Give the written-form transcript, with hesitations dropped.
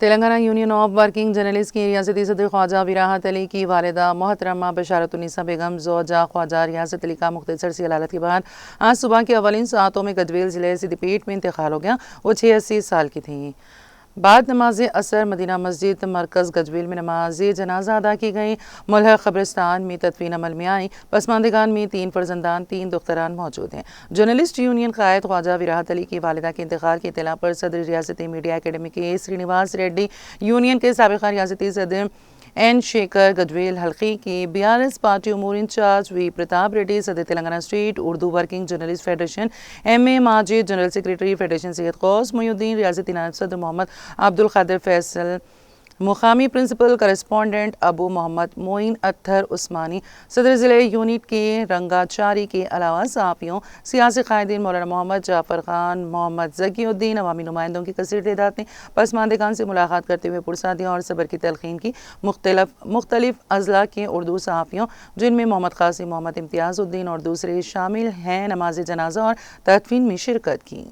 Telangana union of working journalist کی ریاستی صدر خواجہ وراحت علی کی والدہ محترمہ بشارت النساء بیگم زوجہ خواجہ ریاست علی کا مختصر سی علالت کے بعد آج صبح کے اولین ساعتوں میں گجویل ضلع سدی پیٹ میں انتقال ہو گیا۔ وہ 86 سال کی تھیں۔ بعد نماز اثر مدینہ مسجد مرکز گجویل میں نماز جنازہ ادا کی گئی۔ ملحق قبرستان میں تدفین عمل میں آئی۔ پسماندگان میں 3 فرزندان 3 دختران موجود ہیں۔ جرنلسٹ یونین قائد خواجہ وراحت علی کی والدہ کے انتقال کی اطلاع پر صدر ریاستی میڈیا اکیڈمی کے سرینواس ریڈی، یونین کے سابقہ ریاستی صدر این شیکھر، گجویل حلقے کی BRS پارٹی امور انچارج وی پرتاپ ریڈی، صدر Telangana state Urdu working journalist federation MA Majid, general secretary federation Syed Qaus Mohiuddin, ریاستی نائب صدر محمد عبدالقادر فیصل، مقامی پرنسپل کرسپونڈنٹ ابو محمد معین اطہر عثمانی، صدر ضلع یونٹ کے رنگاچاری کے علاوہ صحافیوں، سیاسی قائدین مولانا محمد جعفر خان، محمد ذکی الدین، عوامی نمائندوں کی کثیر تعداد نے پسماندگان سے ملاقات کرتے ہوئے پرسادیاں اور صبر کی تلقین کی۔ مختلف اضلاع کے اردو صحافیوں جن میں محمد قاسم، محمد امتیاز الدین اور دوسرے شامل ہیں، نماز جنازہ اور تدفین میں شرکت کی۔